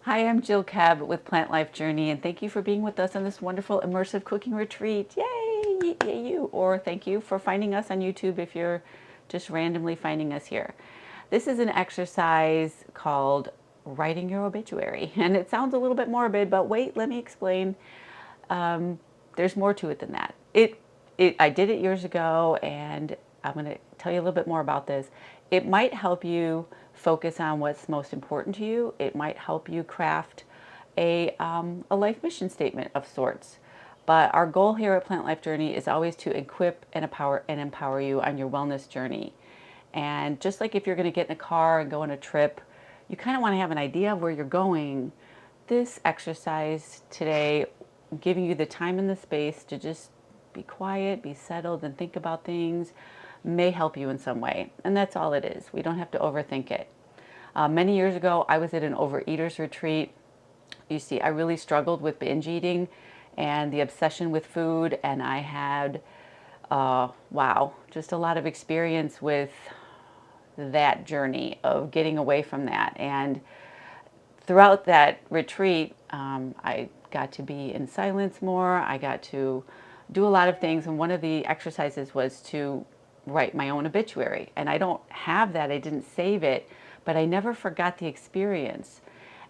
Hi, I'm Jill Cab with Plant Life Journey, and thank you for being with us on this wonderful immersive cooking retreat. Yay! Yay, you! Or thank you for finding us on YouTube if you're just randomly finding us here. This is an exercise called writing your obituary, and it sounds a little bit morbid, but wait, let me explain. There's more to it than that. I did it years ago, and I'm going to tell you a little bit more about this. It might help you focus on what's most important to you. It might help you craft a life mission statement of sorts. But our goal here at Plant Life Journey is always to equip and empower you on your wellness journey. And just like if you're going to get in a car and go on a trip, you kind of want to have an idea of where you're going. This exercise today, giving you the time and the space to just be quiet, be settled, and think about things, may help you in some way. And that's all it is. We don't have to overthink it. Many years ago, I was at an overeaters retreat. You see, I really struggled with binge eating and the obsession with food, and I had, wow, just a lot of experience with that journey of getting away from that. And throughout that retreat, I got to be in silence more. I got to do a lot of things, and one of the exercises was to write my own obituary. And I don't have that, I didn't save it, but I never forgot the experience.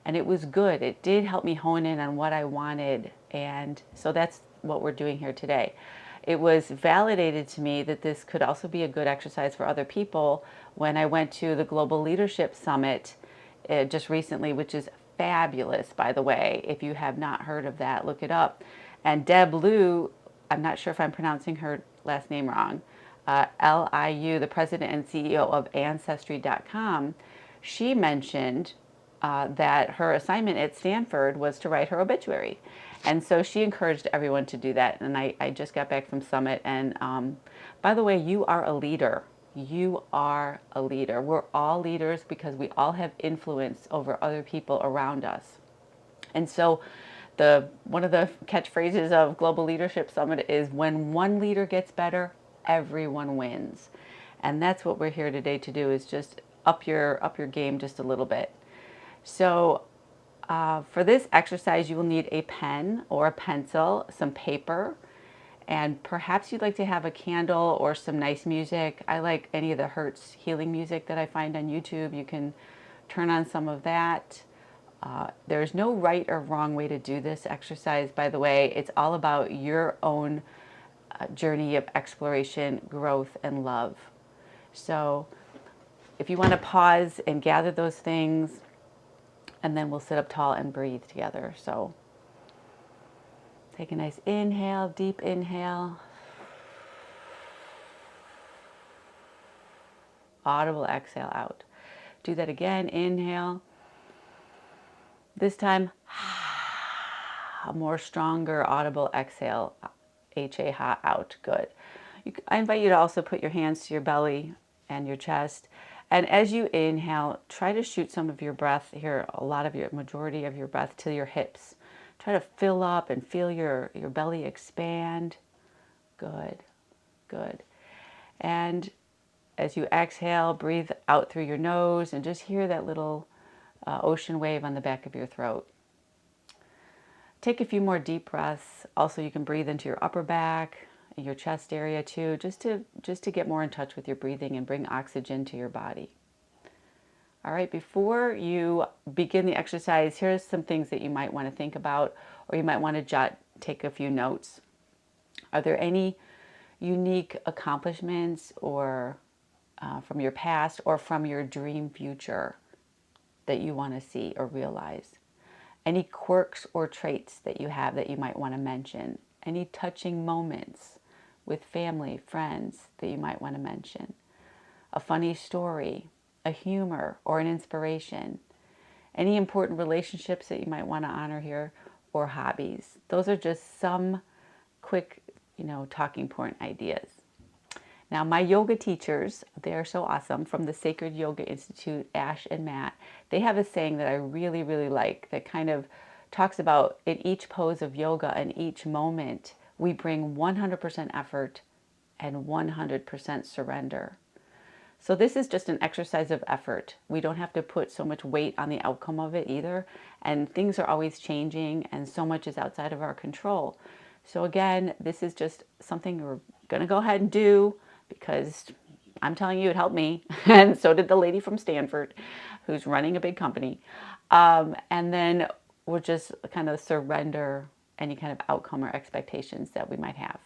And it was good. It did help me hone in on what I wanted. And so that's what we're doing here today. It was validated to me that this could also be a good exercise for other people when I went to the Global Leadership Summit just recently, which is fabulous, by the way. If you have not heard of that, look it up. And Deb Liu, I'm not sure if I'm pronouncing her last name wrong, Liu, the president and CEO of Ancestry.com, she mentioned that her assignment at Stanford was to write her obituary. And so she encouraged everyone to do that. And I just got back from Summit. And by the way, you are a leader. You are a leader. We're all leaders because we all have influence over other people around us. And so one of the catchphrases of Global Leadership Summit is when one leader gets better, everyone wins. And that's what we're here today to do, is just up your game just a little bit. So for this exercise, you will need a pen or a pencil, some paper, and perhaps you'd like to have a candle or some nice music. I like any of the Hertz healing music that I find on YouTube. You can turn on some of that. There's no right or wrong way to do this exercise, by the way. It's all about your own journey of exploration, growth, and love. So if you want to pause and gather those things, and then we'll sit up tall and breathe together. So take a nice inhale, deep inhale. Audible exhale out. Do that again, inhale. This time, a more stronger audible exhale, ha out, good. I invite you to also put your hands to your belly and your chest. And as you inhale, try to shoot some of your breath here, majority of your breath to your hips. Try to fill up and feel your belly expand. Good, good. And as you exhale, breathe out through your nose and just hear that little ocean wave on the back of your throat. Take a few more deep breaths. Also, you can breathe into your upper back, your chest area too, just to get more in touch with your breathing and bring oxygen to your body. All right, before you begin the exercise, here's some things that you might want to think about, or you might want to take a few notes. Are there any unique accomplishments or from your past or from your dream future that you want to see or realize? Any quirks or traits that you have that you might want to mention? Any touching moments with family, friends that you might want to mention? A funny story, a humor, or an inspiration? Any important relationships that you might want to honor here, or hobbies? Those are just some quick, talking point ideas. Now, my yoga teachers, they are so awesome, from the Sacred Yoga Institute, Ash and Matt, they have a saying that I really, really like that kind of talks about in each pose of yoga and each moment, we bring 100% effort and 100% surrender. So this is just an exercise of effort. We don't have to put so much weight on the outcome of it either. And things are always changing and so much is outside of our control. So again, this is just something we're going to go ahead and do because I'm telling you, it helped me. And so did the lady from Stanford who's running a big company. And then we'll just kind of surrender any kind of outcome or expectations that we might have.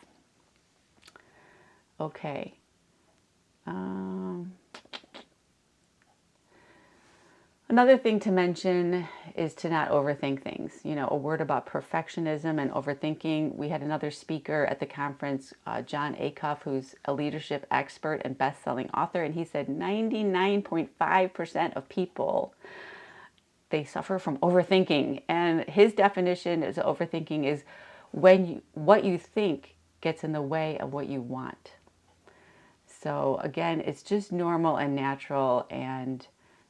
Okay. Another thing to mention is to not overthink things. You know, a word about perfectionism and overthinking. We had another speaker at the conference, John Acuff, who's a leadership expert and best-selling author, and he said 99.5% of people, they suffer from overthinking. And his definition is overthinking is when what you think gets in the way of what you want. So again, it's just normal and natural, and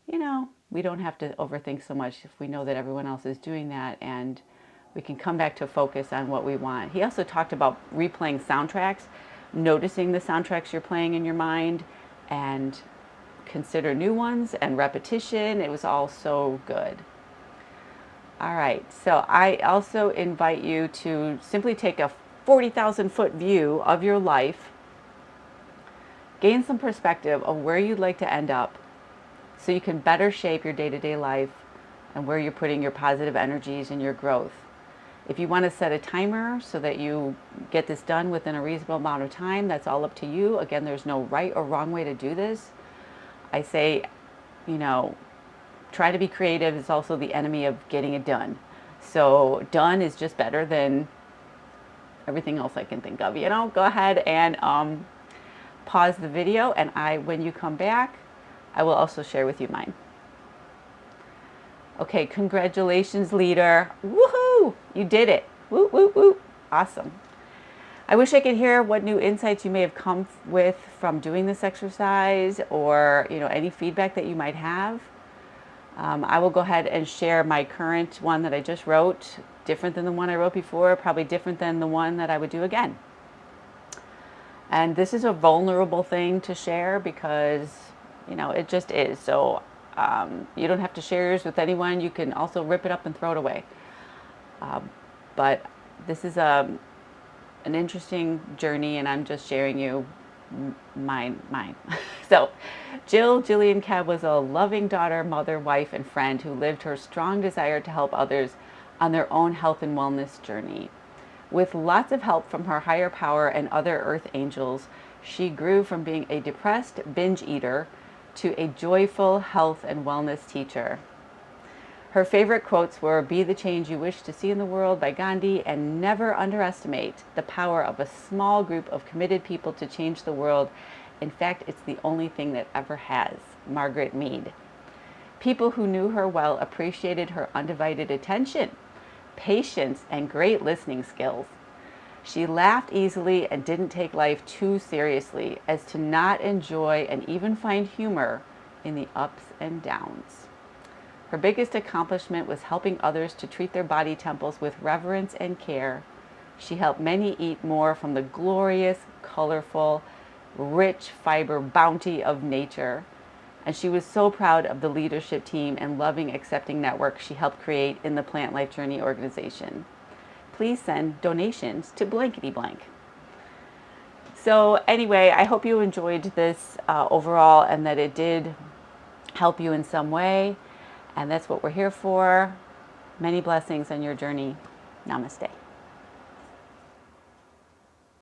you know, we don't have to overthink so much if we know that everyone else is doing that, and we can come back to focus on what we want. He also talked about replaying soundtracks, noticing the soundtracks you're playing in your mind, and consider new ones and repetition. It was all so good. All right, so I also invite you to simply take a 40,000 foot view of your life, gain some perspective of where you'd like to end up so you can better shape your day-to-day life and where you're putting your positive energies and your growth. If you want to set a timer so that you get this done within a reasonable amount of time, that's all up to you. Again, there's no right or wrong way to do this. I say, you know, try to be creative is also the enemy of getting it done. So done is just better than everything else I can think of. You know, go ahead and pause the video, and when you come back, I will also share with you mine. Okay, congratulations, leader. Woohoo! You did it. Woo, woo, woo. Awesome. I wish I could hear what new insights you may have come with from doing this exercise, or you know, any feedback that you might have. I will go ahead and share my current one that I just wrote, different than the one I wrote before, probably different than the one that I would do again. And this is a vulnerable thing to share because, you know, it just is. So you don't have to share yours with anyone. You can also rip it up and throw it away. But this is an interesting journey, and I'm just sharing you mine. So Jillian Kebb was a loving daughter, mother, wife, and friend who lived her strong desire to help others on their own health and wellness journey. With lots of help from her higher power and other earth angels, she grew from being a depressed binge eater to a joyful health and wellness teacher. Her favorite quotes were "Be the change you wish to see in the world" by Gandhi, and "Never underestimate the power of a small group of committed people to change the world. In fact, it's the only thing that ever has," Margaret Mead. People who knew her well appreciated her undivided attention, patience, and great listening skills. She laughed easily and didn't take life too seriously as to not enjoy and even find humor in the ups and downs. Her biggest accomplishment was helping others to treat their body temples with reverence and care. She helped many eat more from the glorious, colorful, rich fiber bounty of nature. And she was so proud of the leadership team and loving, accepting network she helped create in the Plant Life Journey organization. Please send donations to blankety blank. So anyway, I hope you enjoyed this overall, and that it did help you in some way. And that's what we're here for. Many blessings on your journey. Namaste.